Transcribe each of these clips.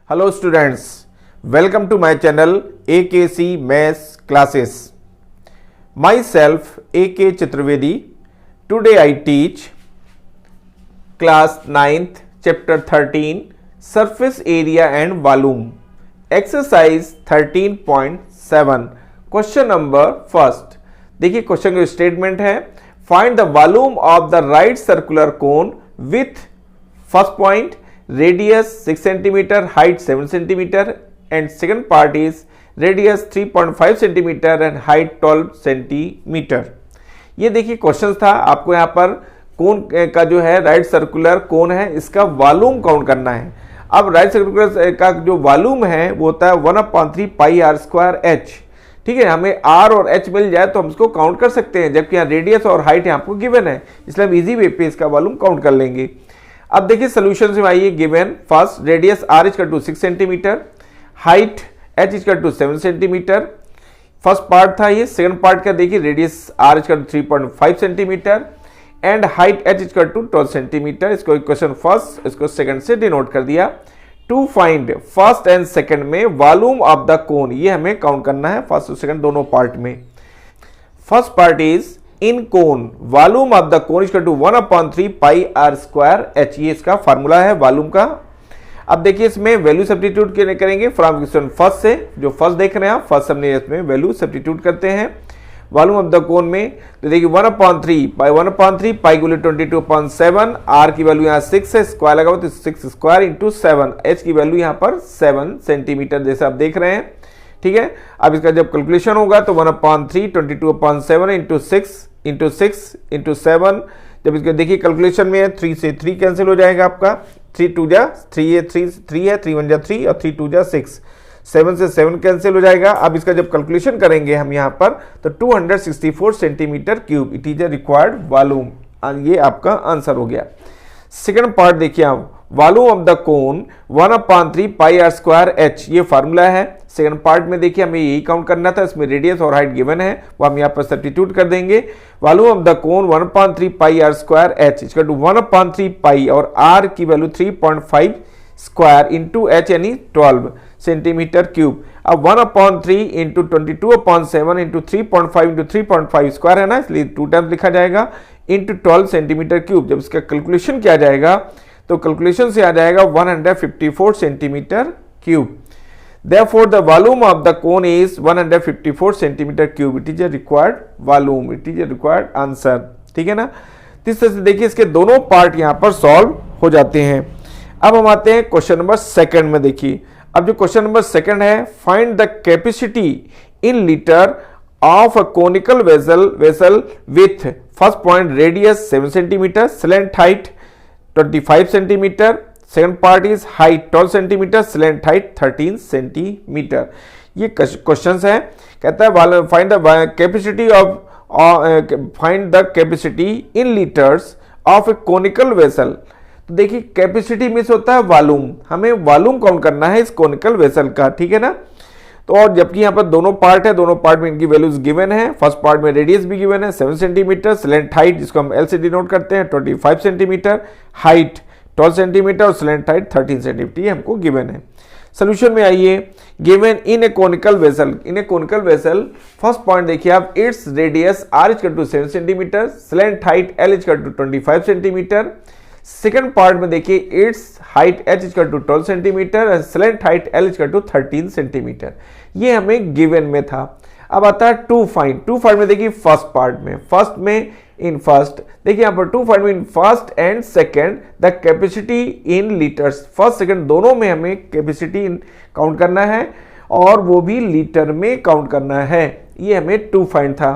Hello students, welcome to my channel AKC Maths Classes. Myself AK Chaturvedi. Today I teach class 9th chapter 13 surface area and volume. Exercise 13.7 question number first. देखिए question का statement है find the volume of the right circular cone with first point radius 6 cm, height 7 cm, and second part is radius 3.5 cm and height 12 cm. ये देखिए question था, आपको यहाँ पर कोन का जो है राइट सर्कुलर कोन है इसका वॉल्यूम काउंट करना है. अब राइट सर्कुलर का जो वॉल्यूम है वो होता है 1/3 पाई आर स्क्वायर एच. ठीक है, हमें आर और एच मिल जाए तो हम इसको काउंट कर सकते हैं, जबकि यहाँ रेडियस और हाइट यहाँ आपको गिवन है, इसलिए हम इजी वे पे इसका वॉल्यूम काउंट कर लेंगे. अब देखिए सोल्यूशन में आइए. Given first radius R equal to 6 centimetre, height H equal to 7 centimetre. First part था ये. सेकंड पार्ट का देखिए radius R equal to 3.5 centimetre and height H equal to 12 centimetre. इसको इक्वेशन फर्स्ट इसको सेकंड से denote कर दिया. To find first and second में वॉल्यूम ऑफ द कोन, ये हमें काउंट करना है फर्स्ट और सेकंड दोनों पार्ट में. First part is in cone volume of the cone equal to 1/3 pi R square H. ये इसका फार्मूला है वॉल्यूम का. अब देखिए इसमें वैल्यू सब्स्टिट्यूट करेंगे फ्रॉम क्वेश्चन फर्स्ट से. जो फर्स्ट देख रहे हैं आप, फर्स्ट हमने इसमें वैल्यू सब्स्टिट्यूट करते हैं वॉल्यूम ऑफ द कोन में. तो देखिए 1/3 पाई गुले 22/7. आर की वैल्यू यहाँ 6 है, स्क्वायर लगा हुआ तो 6 स्क्वायर इंटू 7. एच की वैल्यू यहाँ पर 7 सेंटीमीटर जैसे आप देख रहे हैं. ठीक है, अब इसका जब कैलकुलेशन होगा तो 1/3 22/7 इंटू 6 इंटू 7. जब इसका देखिए कैलकुलेशन में है 3 से 3 कैंसिल हो जाएगा आपका. 3 2 जा 3 है, 3 है, 3 1 जा 3 और 3 2 जा 6. 7 से 7 कैंसिल हो जाएगा. अब इसका जब कैलकुलेशन करेंगे हम यहाँ पर तो 264 centimetre cube it is a required volume. ये आपका आंसर हो गया. सेकंड पार्ट देखिए आप, volume of the cone 1/3 pi R square H. ये फार्मूला है. सेकंड पार्ट में देखिए हमें यही काउंट करना था, इसमें रेडियस और हाइट गिवन है वो हम यहाँ पर सब्स्टिट्यूट कर देंगे. Volume of the cone 1/3 pi R square H equal to 1/3 pi और आर की वैल्यू 3.5 स्क्वायर इंटू एच यानी 12 सेंटीमीटर क्यूब. अब 1/3 इंटू 22/7 इंटू 3.5 इंटू 3.5 स्क्वायर है ना, इसलिए 2 टाइम्स लिखा जाएगा इंटू 12 सेंटीमीटर क्यूब. जब इसका कैलकुलेशन किया जाएगा तो कैलकुलेशन से आ जाएगा 154 centimetre cube. Therefore, the volume of the cone is 154 centimetre cube. It is a required volume. It is a required answer. ठीक है ना. इस तरह से देखिए इसके दोनों पार्ट यहां पर सॉल्व हो जाते हैं. अब हम आते हैं क्वेश्चन नंबर सेकंड में. देखिए अब जो क्वेश्चन नंबर सेकंड है, find the capacity in litre of a conical vessel with first point radius 7 centimetre, slant height 25 centimetre. Second part is height 12 centimetre, slant height 13 centimetre. ये questions है. कहता है find the capacity in litres of A conical vessel. तो देखिए capacity means होता है volume. हमें volume count करना है इस कोनिकल वेसल का. ठीक है ना. तो और जबकि यहाँ पर दोनों पार्ट है, दोनों पार्ट में इनकी वैल्यूज गिवन है. फर्स्ट पार्ट में रेडियस भी गिवन है 7 सेंटीमीटर, स्लैंट हाइट जिसको हम एल से डिनोट करते हैं 25 सेंटीमीटर, हाइट 12 सेंटीमीटर और स्लैंट हाइट 13 सेंटीमीटर. ये हमको गिवन है. सोल्यूशन में आइए. Given in a conical vessel. In a conical vessel first point देखिए आप, its radius R equal to 7 centimetre, slant height L equal to 25 centimetre. Second part में देखिए its height H equal to 12 centimetre and slant height L equal to 13 centimetre. ये हमें given में था. अब आता है टू फाइंड में देखिए फर्स्ट पार्ट में इन फर्स्ट देखिए यहाँ पर टू फाइंड में in first and second the capacity in litres. First second दोनों में हमें कैपेसिटी काउंट करना है और वो भी लीटर में काउंट करना है. ये हमें टू फाइंड था.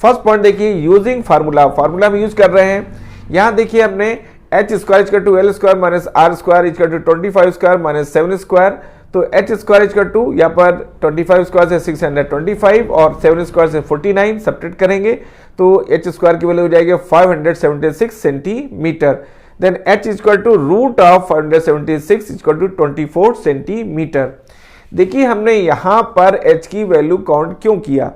फर्स्ट पॉइंट देखिए यूजिंग फार्मूला में यूज कर रहे हैं. यहाँ देखिए हमने H square equal to L square minus R square equal to 25 square minus 7 square. तो एच स्क्वायर इक्वल टू यहाँ पर 25 स्क्वायर से 625 और 7 स्क्वायर से 49 सब्ट्रैक्ट करेंगे तो एच स्क्वायर की वैल्यू हो जाएगी 576 centimetre. Then H equal to root of 576 equal to 24 centimetre. देखिए हमने यहां पर h की वैल्यू काउंट क्यों किया.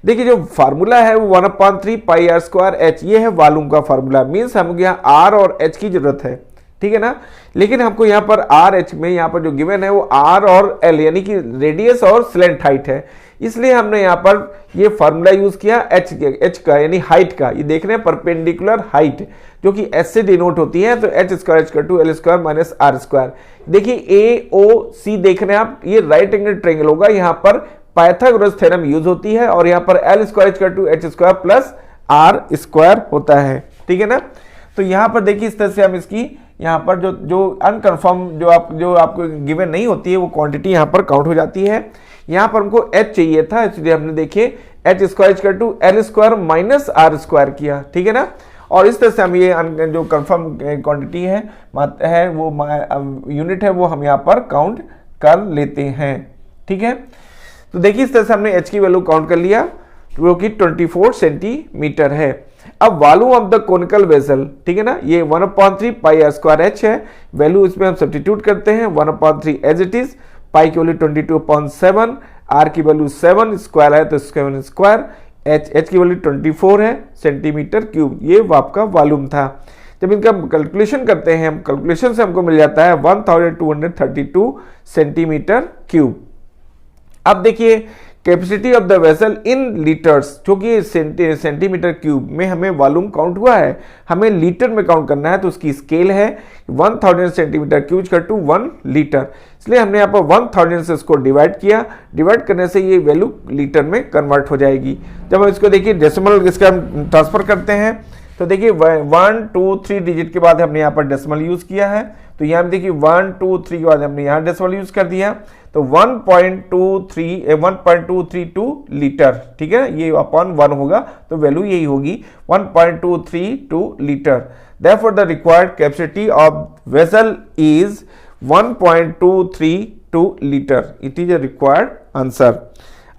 देखिए जो फार्मूला है वो 1/3 पाई आर स्क्वायर एच, ये है वॉल्यूम का फार्मूला. मींस हमको यहाँ r और h की जरूरत है. ठीक है ना। लेकिन हमको यहाँ पर आर एच में यहाँ पर जो गिवन है वो आर और एल यानी कि रेडियस और स्लेंट हाइट है, इसलिए हमने यहाँ पर ये फॉर्मूला यूज किया एच का यानी हाइट का। ये देख रहे हैं परपेंडिकुलर हाइट जो कि एस से डिनोट होती है, तो H square to L square minus R square. देखिए ए ओ सी देख रहे हैं आप, ये राइट एंगल ट्रायंगल होगा, यहाँ पर पाइथागोरस थ्योरम यूज होती है और यहाँ पर L square to H square plus R square होता है, ठीक है ना। तो यहाँ पर देखिए इस तरह से हम इसकी यहाँ पर जो अनकन्फर्म जो आपको गिवन नहीं होती है वो क्वांटिटी यहाँ पर काउंट हो जाती है। यहाँ पर हमको h चाहिए था, इसलिए हमने देखिए H square to L square minus R square किया, ठीक है ना। और इस तरह से हम ये जो कंफर्म क्वांटिटी है वो यूनिट है वो हम यहाँ पर काउंट कर लेते हैं, ठीक है। तो देखिए इस तरह से हमने h की वैल्यू काउंट कर लिया जो कि 24 सेंटीमीटर है। अब volume of the conical vessel, ठीक है ना, ये 1/3 पाई आर स्क्वायर एच है, वैल्यू इसमें हम सब्स्टिट्यूट करते हैं 1/3 एज इट इज, पाई की वैल्यू 22.7, आर की वैल्यू 7 स्क्वायर है तो 7 स्क्वायर, एच की वैल्यू 24 है सेंटीमीटर क्यूब, ये आपका वॉल्यूम था। जब इनका कैलकुलेशन करते हैं हम, कैलकुलेशन से हमको मिल जाता है 1232 सेंटीमीटर क्यूब। अब देखिए capacity of the vessel in litres, जो कि सेंटीमीटर क्यूब में हमें वॉल्यूम काउंट हुआ है, हमें लीटर में काउंट करना है, तो उसकी स्केल है 1000 सेंटीमीटर क्यूब टू 1 लीटर, इसलिए हमने यहाँ पर 1000 से इसको डिवाइड किया, डिवाइड करने से ये वैल्यू लीटर में कन्वर्ट हो जाएगी। जब हम इसको देखिए डेसिमल इसका हम ट्रांसफर करते हैं तो देखिए 1 2 3 डिजिट के बाद हमने यहाँ पर डेसिमल यूज किया है, तो यहाँ देखिए 1 2 3 के बाद हमने यहाँ डेसिमल यूज कर दिया, तो 1.232 लीटर, ठीक है, ये अपॉन 1 होगा तो वैल्यू यही होगी 1.232 litre. Therefore the required capacity of vessel is 1.232 litre, it is a required answer.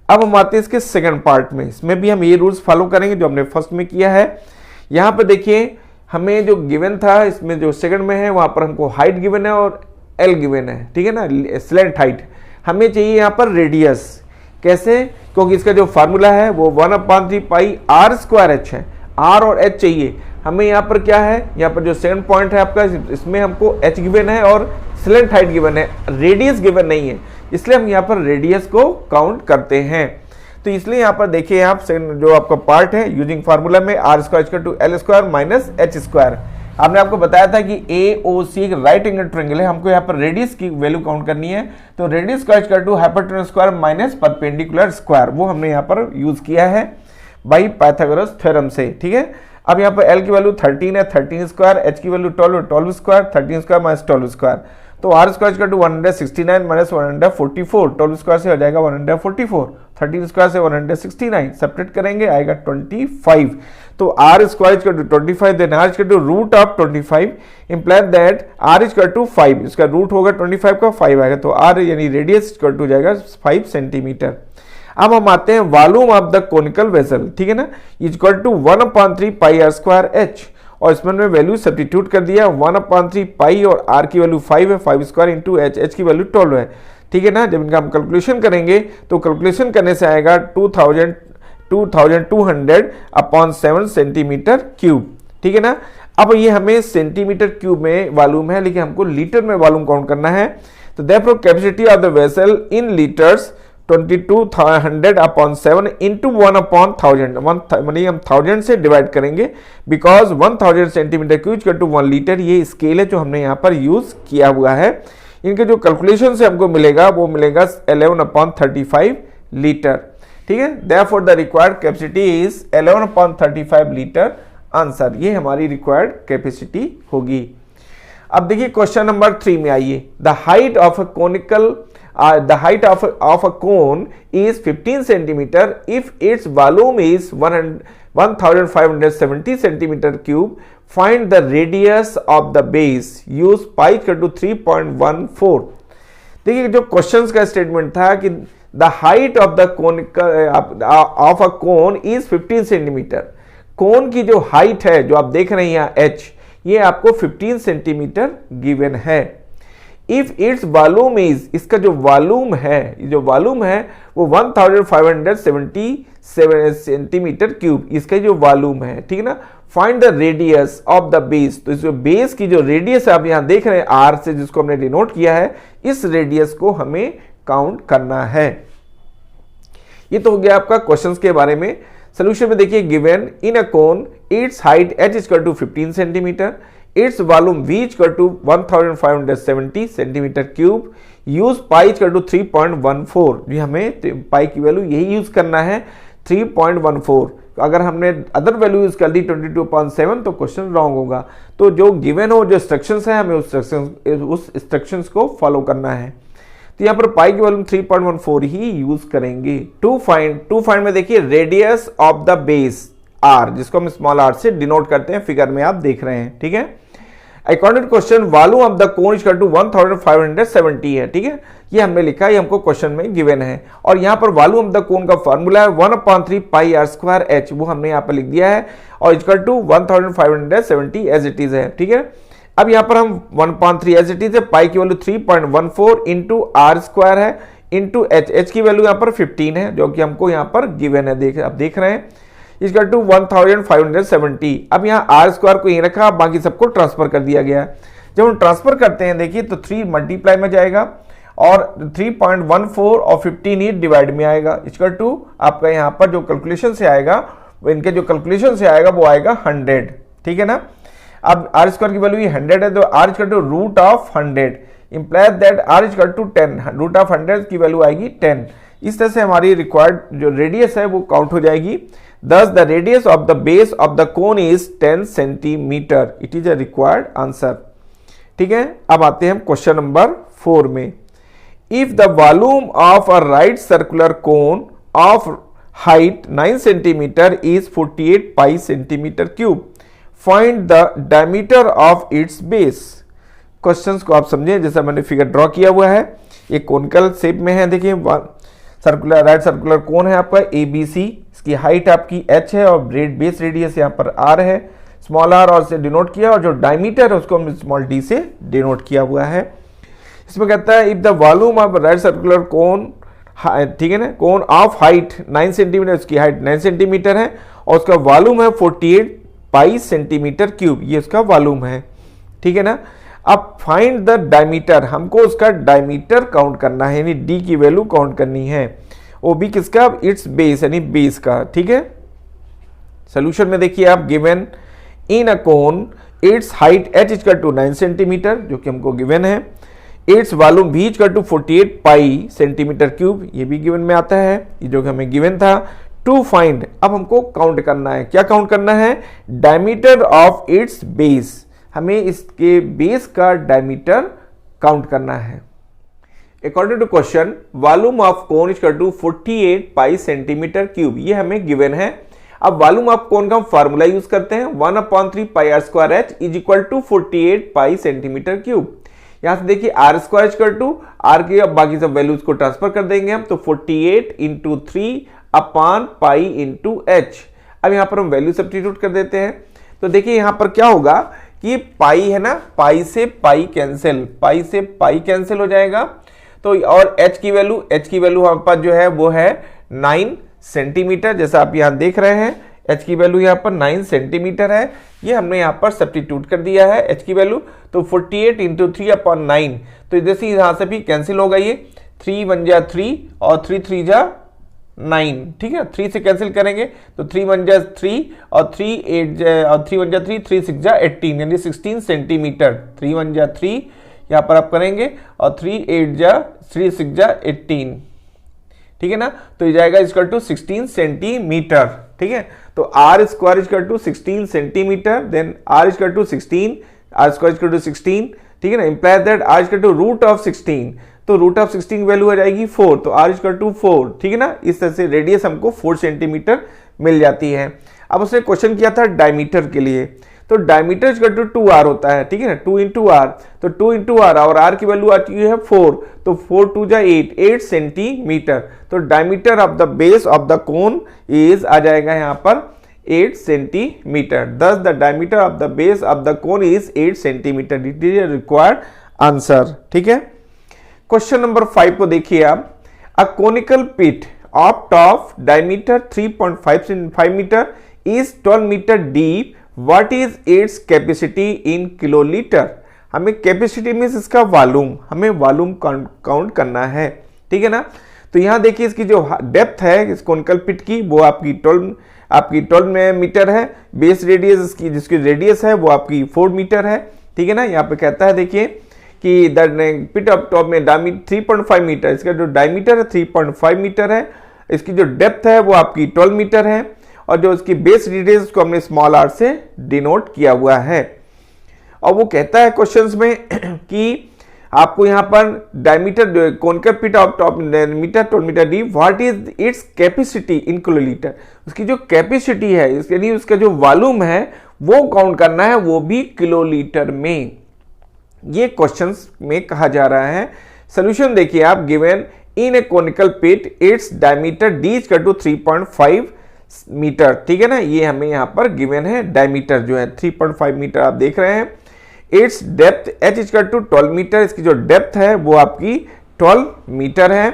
अब हम आते हैं इसके सेकंड पार्ट में, इसमें भी हम ये रूल्स फॉलो करेंगे जो हमने फर्स्ट में किया है। यहाँ पे देखिए हमें जो गिवन था इसमें जो सेकंड में है वहां पर हमको हाइट गिवन है और एल गिवन है, ठीक है ना, स्लेंट हाइट। हमें चाहिए यहाँ पर रेडियस, कैसे, क्योंकि इसका जो फार्मूला है वो 1/3 पाई आर स्क्वायर एच है, आर और एच चाहिए हमें। यहाँ पर क्या है, यहाँ पर जो सेकंड पॉइंट है आपका, इसमें हमको एच गिवन है और स्लेंट हाइट गिवन है, रेडियस गिवन नहीं है, इसलिए हम यहाँ पर रेडियस को काउंट करते हैं। तो इसलिए यहाँ पर देखिए आप जो आपका पार्ट है यूजिंग फार्मूला में R square to L square minus H square, आपने आपको बताया था कि ए ओ सी एक राइट एंगल ट्रायंगल है, हमको यहाँ पर रेडियस की वैल्यू काउंट करनी है, तो radius square to hypotenuse square minus perpendicular square वो हमने यहाँ पर यूज किया है बाई पाइथागोरस थ्योरम से, ठीक है। अब यहाँ पर एल की वैल्यू 13 है, 13 स्क्वायर, एच की value 12 square, 13 square minus 12 square, तो R square to 169 minus 144, 12 square से हो जाएगा 144, 13 स्क्वायर से 169 सेपरेट करेंगे आएगा 25, तो R square to 25 then R to root of 25 imply that R equal to 5, इसका रूट होगा 25 का 5 आएगा, तो आर यानी रेडियस इक्वल टू जाएगा 5 सेंटीमीटर। अब हम आते हैं volume of the conical vessel, ठीक है ना, equal to 1/3 pi R square H, और इसमें हमने वैल्यू सब्स्टिट्यूट कर दिया 1/3 पाई और आर की वैल्यू 5 है, 5 स्क्वायर इंटू एच, एच की वैल्यू 12 है, ठीक है ना। जब इनका हम कैलकुलेशन करेंगे तो कैलकुलेशन करने से आएगा 2200/7 सेंटीमीटर क्यूब, ठीक है ना। अब ये हमें सेंटीमीटर क्यूब में वॉल्यूम है, लेकिन हमको लीटर में वॉल्यूम काउंट करना है, तो therefore capacity of the vessel in litres 2200/7 into 1/1000, यानी हम 1000 से डिवाइड करेंगे, because 1000 centimetre cube two 1 litre ये स्केल है जो हमने यहाँ पर यूज किया हुआ है। इनके जो कैलकुलेशन से हमको मिलेगा वो मिलेगा 11/35 लीटर, ठीक है। Therefore the required capacity is 11/35 litre, answer ये हमारी रिक्वायर्ड कैपेसिटी होगी। अब देखिए क्वेश्चन नंबर 3 में आइए, the height of a conical the height of a cone is 15 centimeter if its volume is 1570 centimeter cube. Find the radius of the base. Use pi equal to 3.14. देखिए जो questions का statement था कि the height of the of a cone is 15 centimetre, कोन की जो height है जो आप देख रहे हैं यहाँ h, ये आपको 15 सेंटीमीटर गिवन है। इफ इट्स वॉल्यूम इज, इसका जो वॉल्यूम है वो 1577 सेंटीमीटर क्यूब, इसका जो वॉल्यूम है, ठीक है ना। Find the radius of the base, तो इस बेस की जो रेडियस आप यहां देख रहे हैं आर से, जिसको हमने डिनोट किया है, इस रेडियस को हमें काउंट करना है। ये तो हो गया आपका क्वेश्चंस के बारे में। सोल्यूशन में देखिए, given in a cone its height h equal to 15 centimetre, its volume v equal to 1570 centimetre cube, use pi equal to 3.14, जी हमें पाई की वैल्यू यही यूज करना है 3.14। अगर हमने अदर वैल्यू यूज कर दी 22.7 तो क्वेश्चन रॉन्ग होगा। तो जो गिवन हो, जो इंस्ट्रक्शंस है, हमें उस इंस्ट्रक्शंस को फॉलो करना है। तो यहाँ पर पाई की वैल्यू 3.14 ही यूज करेंगे। टू फाइंड में देखिए radius of the base r, जिसको हम स्मॉल r से डिनोट करते हैं, फिगर में आप देख रहे हैं, ठीक है। According to question volume of the cone equal to 1570 है, ठीक है। ये हमने लिखा है, ये हमको क्वेश्चन में गिवन है। और यहाँ पर वॉल्यूम ऑफ द कोन का फार्मूला है 1/3 पाई r स्क्वायर h, वो हमने यहाँ पर लिख दिया है, और equal to 1570 as it is है, ठीक है। अब यहाँ पर हम 1/3 एज इट इज है, पाई की वैल्यू 3.14 इंटू आर स्क्वायर है इंटू h की वैल्यू यहाँ पर 15 है, जो कि हमको यहाँ पर गिवन है, आप देख रहे हैं, इक्वल टू 1570। अब यहाँ आर स्क्वायर को यहीं रखा, बाकी सबको ट्रांसफर कर दिया गया। जब हम ट्रांसफर करते हैं देखिए तो 3 मल्टीप्लाई में जाएगा और 3.14 और 15 ही डिवाइड में आएगा, इक्वल टू आपका यहाँ पर जो कैलकुलेशन से आएगा, इनके जो कैलकुलेशन से आएगा वो आएगा 100, ठीक है ना। अब आर स्क्वायर की वैल्यू 100 है, तो R equal to root of 100 implies that R equal to 10, root of 100 की वैल्यू आएगी 10। इस तरह से हमारी रिक्वायर्ड जो रेडियस है वो काउंट हो जाएगी। Thus the radius of the base of the cone is 10 centimeter. It is a required answer. ठीक है, अब आते हैं हम क्वेश्चन नंबर 4 में। If the volume of a right circular cone of height 9 centimeter is 48 pi centimeter cube, find the diameter of its base. Questions को आप समझें, जैसा मैंने फिगर ड्रॉ किया हुआ है, ये कोनिकल शेप में है, देखिए राइट सर्कुलर कोन है आपका ABC, इसकी हाइट आपकी h है और बेस रेडियस यहाँ पर r है, स्मॉल r और से डिनोट किया, और जो डायमीटर है उसको हम स्मॉल d से डिनोट किया हुआ है। इसमें कहता है if the volume of right circular कोन, ठीक है ना, कोन ऑफ हाइट 9 सेंटीमीटर, उसकी हाइट 9 सेंटीमीटर है और उसका वॉल्यूम है 48 पाई सेंटीमीटर क्यूब, ये उसका वॉल्यूम है, ठीक है ना। अब फाइंड द डायमीटर, हमको उसका डायमीटर काउंट करना है, यानी डी की वैल्यू काउंट करनी है, वो भी किसका, इट्स बेस, यानी बेस का, ठीक है। सोल्यूशन में देखिए आप, given in a cone its height h equal to 9 centimetre, जो कि हमको गिवन है, its volume v equal to 48 pi centimetre cube, ये भी गिवन में आता है, ये जो हमें गिवन था। टू फाइंड, अब हमको काउंट करना है, क्या काउंट करना है, डायमीटर ऑफ इट्स बेस, हमें इसके बेस का डायमीटर काउंट करना है। According to question volume of cone equal to 48 pi centimetre cube, ये हमें गिवन है। अब वॉल्यूम ऑफ कोन का हम फार्मूला यूज करते हैं, 1/3 pi r square h is equal to 48 pi centimetre cube. यहां से देखिए r square equal to r के, अब बाकी सब वैल्यूज को ट्रांसफर कर देंगे हम, तो 48 इंटू 3 पाई इंटू h। अब यहां पर हम वैल्यू सब्स्टिट्यूट कर देते हैं, तो देखिए यहां पर क्या होगा कि पाई है ना, पाई से पाई कैंसिल हो जाएगा, तो और h की वैल्यू हमारे पास जो है वो है 9 सेंटीमीटर, जैसा आप यहां देख रहे हैं, h की वैल्यू यहां पर 9 सेंटीमीटर है, ये हमने यहां पर सब्स्टिट्यूट कर दिया है h की वैल्यू, तो 48 इंटू 3/9, तो इधर से यहां से भी कैंसिल होगा, ये 3 1 जा 3 और 3 3 जा 9, ठीक है, 3 से कैंसिल करेंगे तो 3 1 जा 3 और 3 8 और 3 1 जा 3, 3 6 जा 18, यानी 16 सेंटीमीटर, 3 1 जा 3 यहाँ पर आप करेंगे और 3 8 जा 3 6 जा 18, ठीक है ना, तो ये जाएगा इक्वल टू 16 सेंटीमीटर, ठीक है। तो R square equal to 16 centimetre, then R equal to 16, R square equal to 16, ठीक है ना, implies that R equal to root of 16, तो रूट ऑफ 16 वैल्यू आ जाएगी 4, तो आर इक्वल टू 4, ठीक है ना। इस तरह से रेडियस हमको 4 सेंटीमीटर मिल जाती है। अब उसने क्वेश्चन किया था डायमीटर के लिए, तो डायमीटर इक्वल टू 2r होता है, ठीक है ना, 2 इंटू आर, तो 2 इंटू आर और r की वैल्यू आती है 4, तो 4 2 जा 8 सेंटीमीटर, तो diameter of the base of the cone is आ जाएगा यहाँ पर 8 centimetre. Thus the diameter of the base of the cone is 8 centimetre, it is required answer. ठीक है, क्वेश्चन नंबर 5 को देखिए आप। A conical pit of top diameter 3.5 metre is 12 metre deep, what is its capacity in kilolitre. हमें capacity means इसका volume, हमें volume count करना है। ठीक है ना, तो यहां देखिए इसकी जो डेप्थ है इस कोनिकल पिट की वो आपकी 12 मीटर है। बेस रेडियस इसकी जिसकी रेडियस है वो आपकी 4 मीटर है। ठीक है ना, यहाँ पे कहता है देखिए कि द पिट ऑफ टॉप में डायमीटर 3.5 मीटर, इसका जो डायमीटर है 3.5 मीटर है, इसकी जो डेप्थ है वो आपकी 12 मीटर है, और जो इसकी बेस रेडियस उसको हमने स्मॉल आर से डिनोट किया हुआ है। और वो कहता है क्वेश्चंस में कि आपको यहां पर diameter conical pit of top metre 12 metre deep, what is its capacity in kilolitre. उसकी जो कैपेसिटी है यानी उसका जो वॉल्यूम है वो काउंट करना है, वो भी किलोलीटर में। ये क्वेश्चंस में कहा जा रहा है। सोल्यूशन देखिए आप, given in a conical pit its diameter D equal to 3.5 metre. ठीक है ना, ये हमें यहां पर गिवन है, डायमीटर जो है 3.5 मीटर आप देख रहे हैं। Its depth h equal to 12 metre, इसकी जो डेप्थ है वो आपकी 12 मीटर है।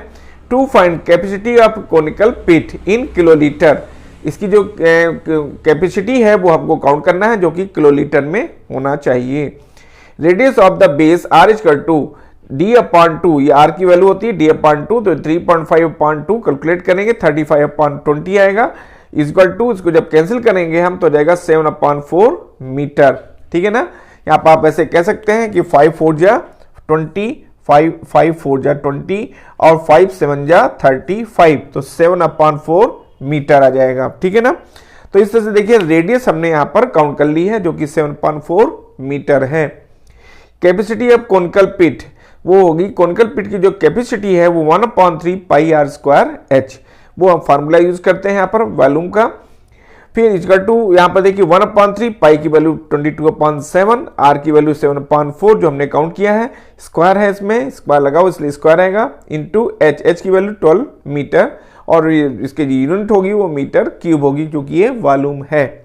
To find capacity of conical pit in kilolitre, इसकी जो कैपेसिटी है वो हमको काउंट करना है, जो कि किलोलीटर में होना चाहिए। Radius of the base r equal to d/2, ये r की वैल्यू होती है d/2, तो 3.5/2 कैलकुलेट करेंगे 35/20 आएगा, इक्वल टू इसको जब कैंसिल करेंगे हम तो जाएगा 7/4 मीटर। ठीक है ना, यहाँ पर आप ऐसे कह सकते हैं कि 5 4 जा 20, 5 4 जा 20 और 5 7 जा 35, तो 7/4 मीटर आ जाएगा। ठीक है ना, तो इस तरह से देखिए रेडियस हमने यहाँ पर काउंट कर ली है जो कि 7/4 मीटर है। कैपेसिटी ऑफ कोनिकल पिट वो होगी, कोनिकल पिट की जो कैपेसिटी है वो 1/3 पाई r स्क्वायर h, वो हम फार्मूला यूज करते हैं यहाँ पर वॉल्यूम का। फिर इक्वल टू यहाँ पर देखिए 1/3 पाई की वैल्यू 22/7, r की वैल्यू 7/4 जो हमने काउंट किया है, स्क्वायर है इसमें, स्क्वायर लगाओ इसलिए स्क्वायर आएगा, इंटू h की वैल्यू 12 मीटर, और इसके जो यूनिट होगी वो मीटर क्यूब होगी क्योंकि ये वॉल्यूम है।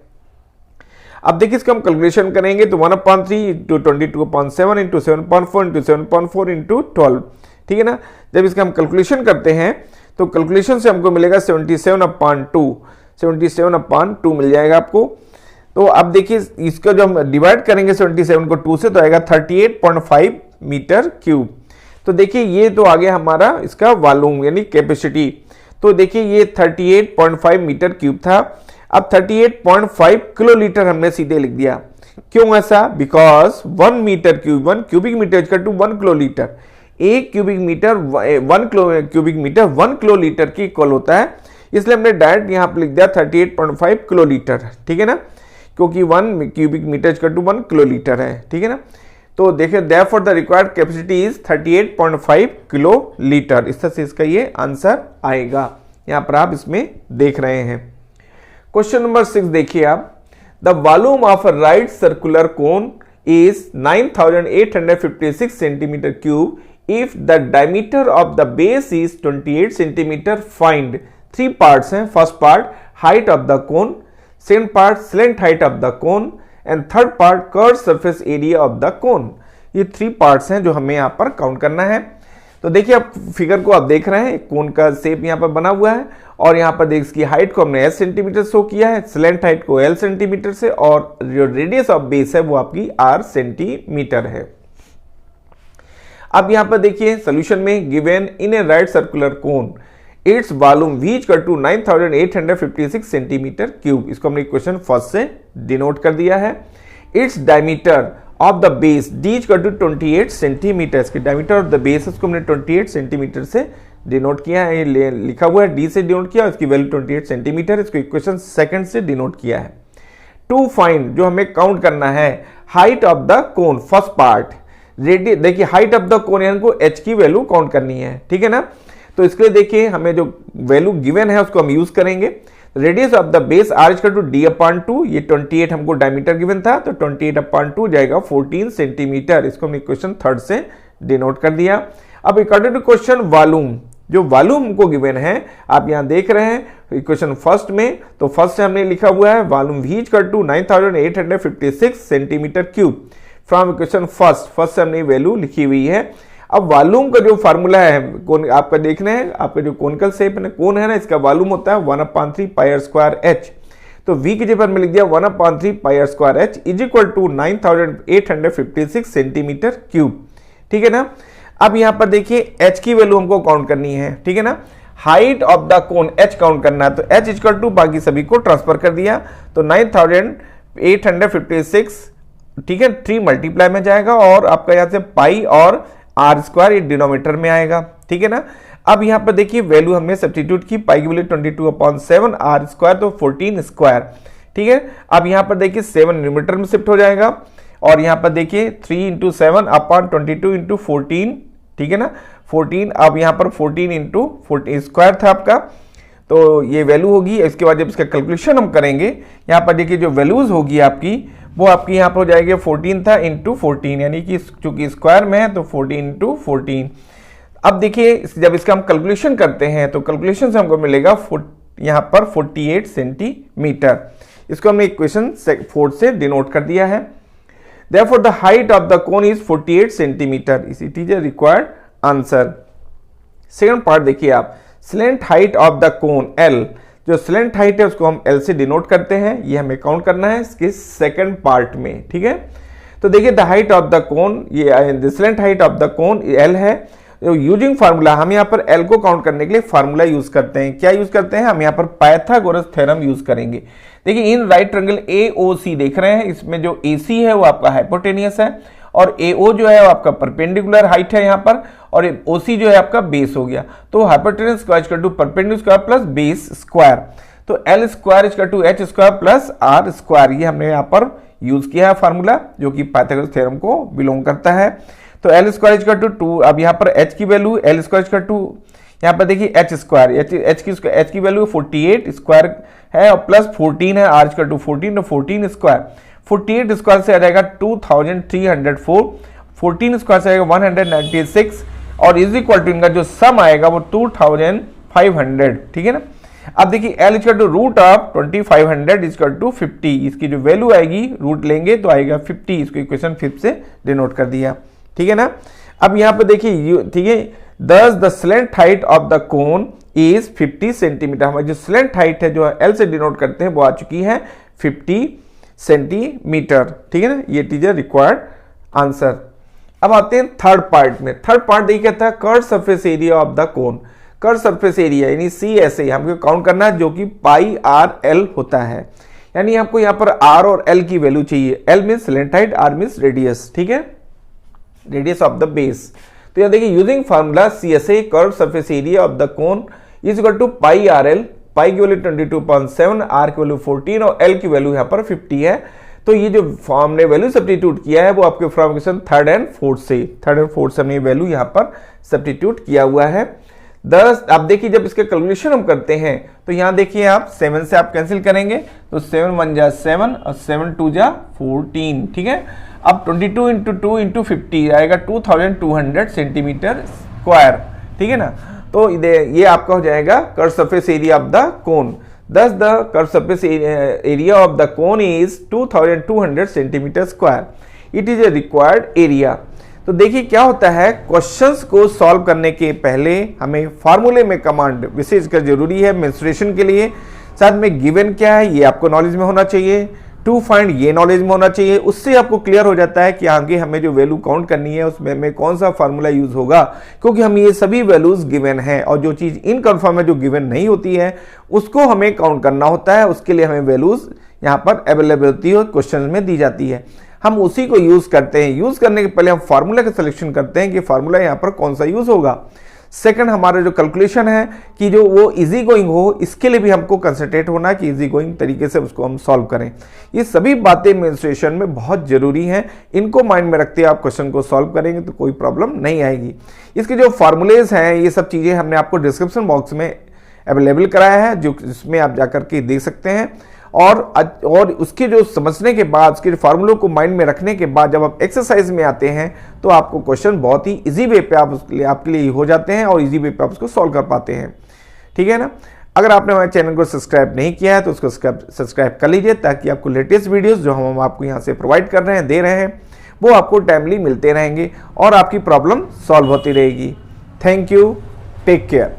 अब देखिए इसका हम कैलकुलेशन करेंगे तो 1/3 इंटू 22/7 इंटू 7/4 इंटू 7/4 इंटू 12। ठीक है ना, जब इसका हम कैलकुलेशन करते हैं तो कैलकुलेशन से हमको मिलेगा 77/2 मिल जाएगा आपको। तो अब देखिए इसका जो हम डिवाइड करेंगे 77 को 2 से तो आएगा 38.5 मीटर क्यूब। तो देखिए ये तो आ गया हमारा इसका वॉल्यूम यानी कैपेसिटी। तो देखिए ये 38.5 मीटर क्यूब था, अब 38.5 किलोलीटर हमने सीधे लिख दिया। क्यों ऐसा? Because 1 metre cube 1 cubic metre equal to 1 kilolitre, एक क्यूबिक मीटर 1 किलोलीटर की इक्वल होता है, इसलिए हमने डायरेक्ट यहां पर लिख दिया 38.5 किलोलीटर। ठीक है ना, क्योंकि 1 cubic metre equal to 1 kilolitre है। ठीक है ना, तो देखिए therefore the required capacity is 38.5 kilolitre. इस तरह से इसका ये आंसर आएगा, यहां पर आप इसमें देख रहे हैं। क्वेश्चन नंबर 6 देखिए आप, the volume of a right circular cone is 9856 centimetre cube if the diameter of the base is 28 centimetre. Find 3 parts हैं। First part height of the cone, second part slant height of the cone and third part curve surface area of the cone. ये 3 parts हैं जो हमें यहां पर count करना है। तो देखिए आप फिगर को आप देख रहे हैं, कोन का शेप यहां पर बना हुआ है और यहां पर देखिए इसकी हाइट को हमने s सेंटीमीटर शो किया है, स्लेंट हाइट को l सेंटीमीटर से, और जो रेडियस ऑफ बेस है वो आपकी r सेंटीमीटर है। अब यहां पर देखिए सोल्यूशन में given in a right circular cone its volume v equal to 9856 centimetre cube. इसको हमने इक्वेशन फर्स्ट से डिनोट कर दिया है। Its diameter of the base d equal to 28 centimetre, इसके डायमीटर ऑफ द बेस इसको हमने 28 सेंटीमीटर से डिनोट किया है, ये लिखा हुआ है d से डिनोट किया, इसकी वैल्यू 28 सेंटीमीटर, इसको इक्वेशन सेकंड से डिनोट किया है। टू फाइंड जो हमें काउंट करना है height of the cone, first part radius, देखिए हाइट ऑफ द कोन यानी को h की वैल्यू काउंट करनी है। ठीक है ना, तो इसके लिए देखिए हमें जो वैल्यू गिवन है उसको हम यूज करेंगे। Radius of the base r equal to d/2, ये 28 हमको डायमीटर गिवन था तो 28/2 जाएगा 14 सेंटीमीटर। इसको हमने क्वेश्चन थर्ड से डिनोट कर दिया। अब अकॉर्डिंग टू क्वेश्चन वॉल्यूम, जो वॉल्यूम हमको गिवन है आप यहां देख रहे हैं इक्वेशन फर्स्ट में, तो फर्स्ट से हमने लिखा हुआ है volume v equal to 9856 centimetre cube. From equation first से हमने वैल्यू लिखी हुई है। अब वॉल्यूम का जो फार्मूला है कौन आपका देखना है, आपका जो कोनिकल शेप है कौन है ना, इसका वॉल्यूम होता है 1/3 पाई आर स्क्वायर एच। तो v की जगह में लिख दिया 1/3 pi R square H is equal to 9856 centimetre cube. ठीक है ना। अब यहां पर देखिए h की वैल्यू हमको काउंट करनी है। ठीक है ना। Height of the cone h count करना है, तो h इक्वल टू बाकी सभी को ट्रांसफर कर दिया, तो 9856, ठीक है, 3 मल्टीप्लाई में जाएगा और आपका यहां से पाई और आर स्क्वायर ये डिनोमिनेटर में आएगा। ठीक है ना। अब यहां पर देखिए वैल्यू हमने सब्स्टिट्यूट की, पाई की वैल्यू 22/7, आर स्क्वायर तो 14 स्क्वायर। ठीक है। अब यहां पर देखिए 7 न्यूमरेटर में शिफ्ट हो जाएगा और यहां पर देखिए 3 × 7/22 × 14। ठीक है ना। 14, अब यहां पर 14 × 14 स्क्वायर था आपका, तो ये वैल्यू होगी। इसके बाद जब इसका कैलकुलेशन हम करेंगे, यहां पर देखिए जो वैल्यूज होगी आपकी वो आपकी यहां पर हो जाएगी 14 था इंटू 14, यानी कि चूंकि स्क्वायर में है तो 14 × 14। अब देखिए जब इसका हम कैलकुलेशन करते हैं तो कैलकुलेशन से हमको मिलेगा यहां पर 48 सेंटीमीटर। इसको हमने इक्वेशन 4 से डिनोट कर दिया है। Therefore, the height of the cone is 48 centimetre. It is a required answer। Second part देखिए आप, slant height of the cone L, जो स्लेंट हाइट है उसको हम L से डिनोट करते हैं, ये हमें काउंट करना है इसके सेकंड पार्ट में। ठीक है। तो देखिए the height of the cone, ये slant height of the cone L है। यूजिंग फार्मूला, हम यहाँ पर L को काउंट करने के लिए फार्मूला यूज करते हैं। क्या यूज करते हैं, हम यहाँ पर पाइथागोरस थ्योरम यूज करेंगे। देखिए इन राइट ट्रायंगल AOC देख रहे हैं, इसमें जो AC है वो आपका हाइपोटेनियस है और AO जो है वो आपका परपेंडिकुलर हाइट है यहाँ पर, और OC जो है आपका बेस हो गया। तो hypotenuse square equal to perpendicular square plus base square, तो L square equal to H square plus R square, ये हमने यहाँ पर यूज किया है फार्मूला जो कि पाइथागोरस थ्योरम को बिलोंग करता है। तो L स्क्वायर इक्वल टू 2, अब यहाँ पर H की value L square equal to, यहाँ पर देखिए H स्क्वायर, H की वैल्यू 48 स्क्वायर है और प्लस 14 है, R इक्वल टू 14, तो 14 स्क्वायर, 48 स्क्वायर से आ जाएगा 2304, 14 स्क्वायर से आएगा 196 और इज इक्वल टू इनका जो सम आएगा वो 2500। ठीक है ना। अब देखिए L equal to root of 2500 equal to 50, इसकी जो वैल्यू आएगी रूट लेंगे तो आएगा 50, इसको इक्वेशन 5 से डिनोट कर दिया। ठीक है ना। अब यहाँ पे देखिए, ठीक है, thus the slant height of the cone is 50 centimetre. हमारी जो स्लेंट हाइट है जो L से डिनोट करते हैं वो आ चुकी है 50 सेंटीमीटर। ठीक है ना। ये टीचर रिक्वायर्ड आंसर। अब आते हैं थर्ड पार्ट में। थर्ड पार्ट देखिए कहता है curve surface area of the cone. Curve surface area यानी CSA हमको काउंट करना है, जो कि पाई आर एल होता है। यानी आपको यहाँ पर R और L की वैल्यू चाहिए। L mean slant height, R mean radius. ठीक है, रेडियस ऑफ द बेस। तो यहाँ देखिए using formula CSA curve surface area of the cone is equal to pi R L, pi की वैल्यू 22.7, आर की value 14 और L की value यहाँ पर 50 है। तो ये जो फॉर्म ने वैल्यू सब्स्टिट्यूट किया है वो आपके फॉर्मुलेशन थर्ड एंड फोर्थ से हमने वैल्यू यहाँ पर सब्स्टिट्यूट किया हुआ है। 10, अब देखिए जब इसके कैलकुलेशन हम करते हैं तो यहाँ देखिए आप 7 से आप कैंसिल करेंगे तो 7 1 जा 7 और 7 2 जा 14। ठीक है। अब 22 × 2 × 50 आएगा 2200 सेंटीमीटर स्क्वायर। ठीक है ना। तो ये आपका हो जाएगा curve surface area of the cone. Thus the curved surface area of the cone is 2200 centimetre square. It is a required area. तो देखिए क्या होता है, क्वेश्चंस को सॉल्व करने के पहले हमें फार्मूले में कमांड विशेष कर जरूरी है मेंसुरेशन के लिए। साथ में गिवन क्या है ये आपको नॉलेज में होना चाहिए, टू फाइंड ये नॉलेज में होना चाहिए। उससे आपको क्लियर हो जाता है कि आगे हमें जो वैल्यू काउंट करनी है उसमें में कौन सा फार्मूला यूज होगा, क्योंकि हम ये सभी वैल्यूज गिवन है और जो चीज इनकन्फर्म है जो गिवन नहीं होती है उसको हमें काउंट करना होता है। उसके लिए हमें वैल्यूज यहाँ पर अवेलेबल होती है, क्वेश्चन में दी जाती है, हम उसी को यूज करते हैं। यूज करने के पहले हम फार्मूला का सिलेक्शन करते हैं कि फार्मूला यहाँ पर कौन सा यूज होगा। सेकंड हमारा जो कैलकुलेशन है कि जो वो इजी गोइंग हो, इसके लिए भी हमको कंसंट्रेट होना कि इजी गोइंग तरीके से उसको हम सॉल्व करें। ये सभी बातें मेंसुरेशन में बहुत जरूरी हैं, इनको माइंड में रखते आप क्वेश्चन को सॉल्व करेंगे तो कोई प्रॉब्लम नहीं आएगी। इसके जो फार्मूलेज हैं ये सब चीज़ें हमने आपको डिस्क्रिप्शन बॉक्स में अवेलेबल कराया है, जो इसमें आप जाकर के देख सकते हैं। और उसके जो समझने के बाद, उसके फार्मूलों को माइंड में रखने के बाद जब आप एक्सरसाइज में आते हैं तो आपको क्वेश्चन बहुत ही इजी वे पे आपके लिए हो जाते हैं और इजी वे पे आप उसको सॉल्व कर पाते हैं। ठीक है ना। अगर आपने हमारे चैनल को सब्सक्राइब नहीं किया है तो उसको सब्सक्राइब कर लीजिए, ताकि आपको लेटेस्ट वीडियोस जो हम आपको यहाँ से प्रोवाइड कर रहे हैं, दे रहे हैं, वो आपको टाइमली मिलते रहेंगे और आपकी प्रॉब्लम सॉल्व होती रहेगी। Thank you, take care.